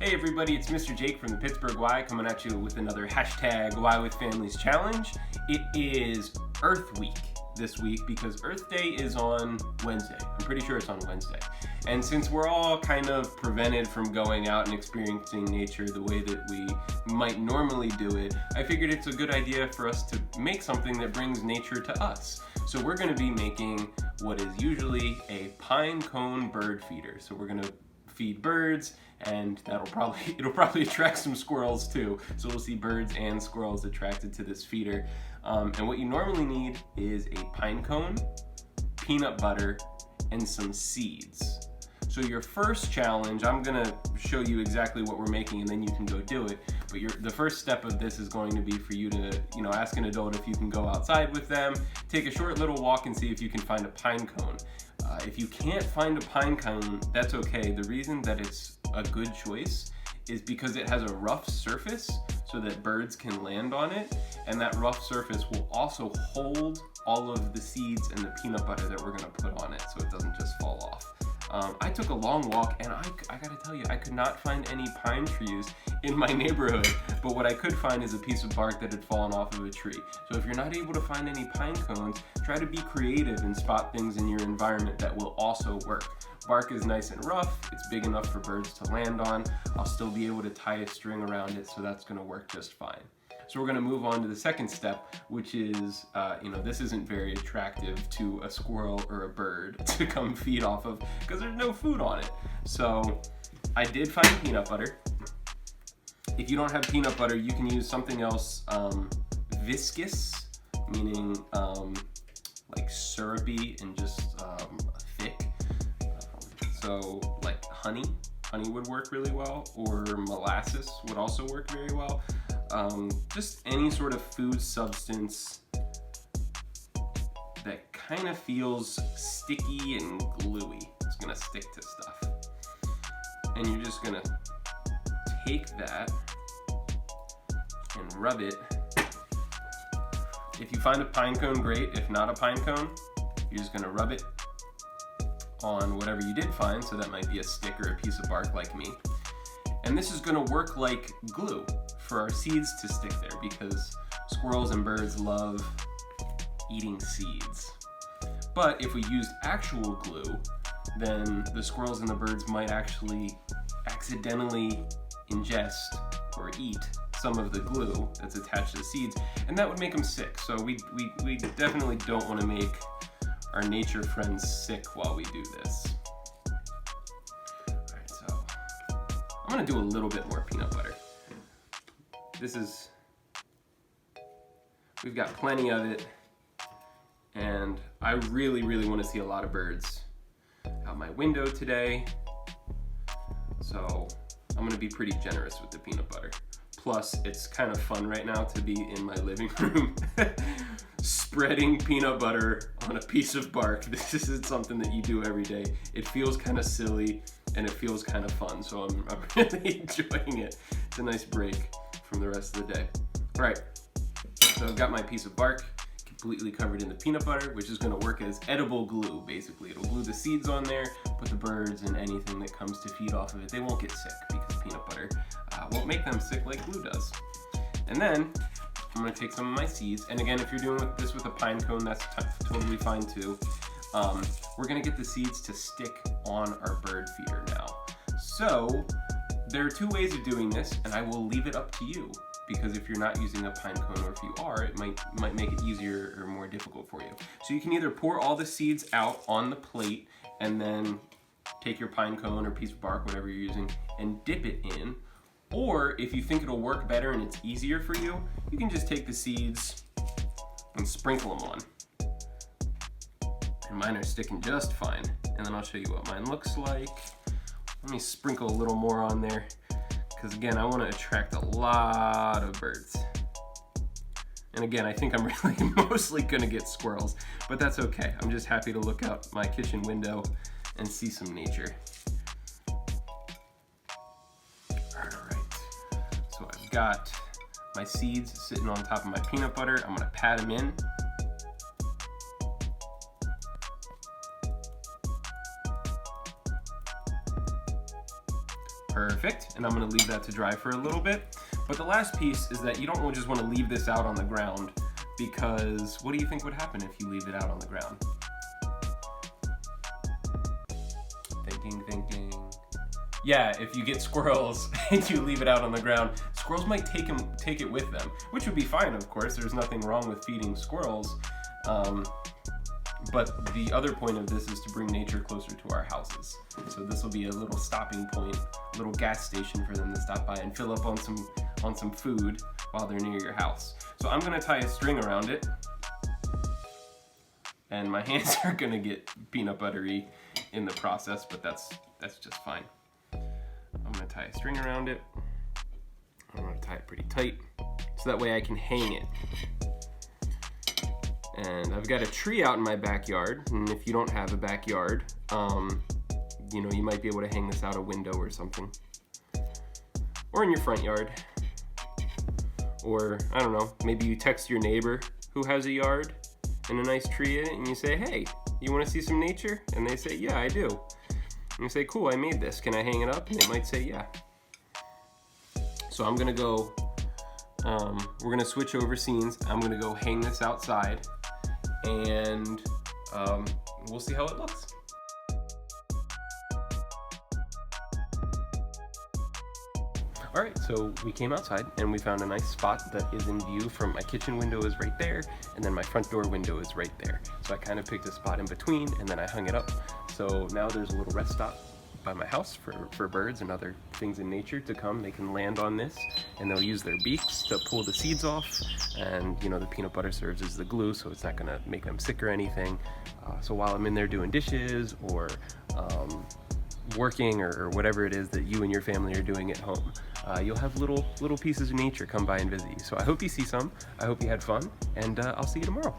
Hey everybody, it's Mr. Jake from the Pittsburgh Y coming at you with another hashtag Y with Families challenge. It is Earth Week this week because Earth Day is on Wednesday. I'm pretty sure it's on Wednesday. And since we're all kind of prevented from going out and experiencing nature the way that we might normally do it, I figured it's a good idea for us to make something that brings nature to us. So we're going to be making what is usually a pine cone bird feeder. So we're going to feed birds, and it'll probably attract some squirrels too. So we'll see birds and squirrels attracted to this feeder. And what you normally need is a pine cone, peanut butter, and some seeds. So your first challenge, I'm gonna show you exactly what we're making and then you can go do it. But the first step of this is going to be for you to, ask an adult if you can go outside with them, take a short little walk and see if you can find a pine cone. If you can't find a pine cone, that's okay. The reason that it's a good choice is because it has a rough surface so that birds can land on it, and that rough surface will also hold all of the seeds and the peanut butter that we're gonna put on it so it doesn't just fall off. I took a long walk and I gotta tell you, I could not find any pine trees in my neighborhood, but what I could find is a piece of bark that had fallen off of a tree. So if you're not able to find any pine cones, try to be creative and spot things in your environment that will also work. Bark is nice and rough, it's big enough for birds to land on. I'll still be able to tie a string around it, so that's gonna work just fine. So we're gonna move on to the second step, which is, this isn't very attractive to a squirrel or a bird to come feed off of because there's no food on it. So I did find peanut butter. If you don't have peanut butter, you can use something else, viscous, meaning like syrupy and just thick. So like honey would work really well, or molasses would also work very well. Just any sort of food substance that kind of feels sticky and gluey. It's gonna stick to stuff. And you're just gonna take that and rub it. If you find a pine cone, great. If not a pine cone, you're just gonna rub it on whatever you did find. So that might be a stick or a piece of bark like me. And this is gonna work like glue for our seeds to stick there because squirrels and birds love eating seeds. But if we used actual glue, then the squirrels and the birds might actually accidentally ingest or eat some of the glue that's attached to the seeds, and that would make them sick. So we definitely don't want to make our nature friends sick while we do this. Alright, so I'm gonna do a little bit more peanut butter. We've got plenty of it, and I really want to see a lot of birds out my window today, so I'm going to be pretty generous with the peanut butter. Plus, it's kind of fun right now to be in my living room spreading peanut butter on a piece of bark. This isn't something that you do every day. It feels kind of silly and it feels kind of fun, so I'm really enjoying it. It's a nice break from the rest of the day. All right, so I've got my piece of bark completely covered in the peanut butter, which is gonna work as edible glue, basically. It'll glue the seeds on there, put the birds and anything that comes to feed off of it. They won't get sick because peanut butter won't make them sick like glue does. And then I'm gonna take some of my seeds, and again, if you're doing this with a pine cone, that's totally fine too. We're gonna get the seeds to stick on our bird feeder now. So there are two ways of doing this, and I will leave it up to you, because if you're not using a pine cone, or if you are, it might make it easier or more difficult for you. So you can either pour all the seeds out on the plate and then take your pine cone or piece of bark, whatever you're using, and dip it in. Or if you think it'll work better and it's easier for you, you can just take the seeds and sprinkle them on. And mine are sticking just fine. And then I'll show you what mine looks like. Let me sprinkle a little more on there, because again, I want to attract a lot of birds. And again, I think I'm really mostly going to get squirrels, but that's okay. I'm just happy to look out my kitchen window and see some nature. So I've got my seeds sitting on top of my peanut butter. I'm going to pat them in. Perfect. perfect, and I'm gonna leave that to dry for a little bit. But the last piece is that you don't just wanna leave this out on the ground, because what do you think would happen if you leave it out on the ground? Thinking. Yeah, if you get squirrels and you leave it out on the ground, squirrels might take it with them, which would be fine, of course. There's nothing wrong with feeding squirrels. But the other point of this is to bring nature closer to our houses. So this will be a little stopping point, a little gas station for them to stop by and fill up on some food while they're near your house. So I'm gonna tie a string around it, and my hands are gonna get peanut buttery in the process, but that's just fine. I'm gonna tie a string around it. I'm gonna tie it pretty tight, so that way I can hang it. And I've got a tree out in my backyard, and if you don't have a backyard, you might be able to hang this out a window or something. Or in your front yard. Or, I don't know, maybe you text your neighbor who has a yard and a nice tree in it, and you say, hey, you wanna see some nature? And they say, yeah, I do. And you say, cool, I made this, can I hang it up? And they might say, yeah. So I'm gonna go, we're gonna switch over scenes. I'm gonna go hang this outside, and we'll see how it looks. All right, so we came outside and we found a nice spot that is in view from my kitchen window is right there, and then my front door window is right there. So I kind of picked a spot in between, and then I hung it up. So now there's a little rest stop by my house for birds and other things in nature to come. They can land on this, and they'll use their beaks to pull the seeds off. And the peanut butter serves as the glue, so it's not gonna make them sick or anything. So while I'm in there doing dishes or working or whatever it is that you and your family are doing at home, you'll have little pieces of nature come by and visit you. So I hope you see some. I hope you had fun, and I'll see you tomorrow.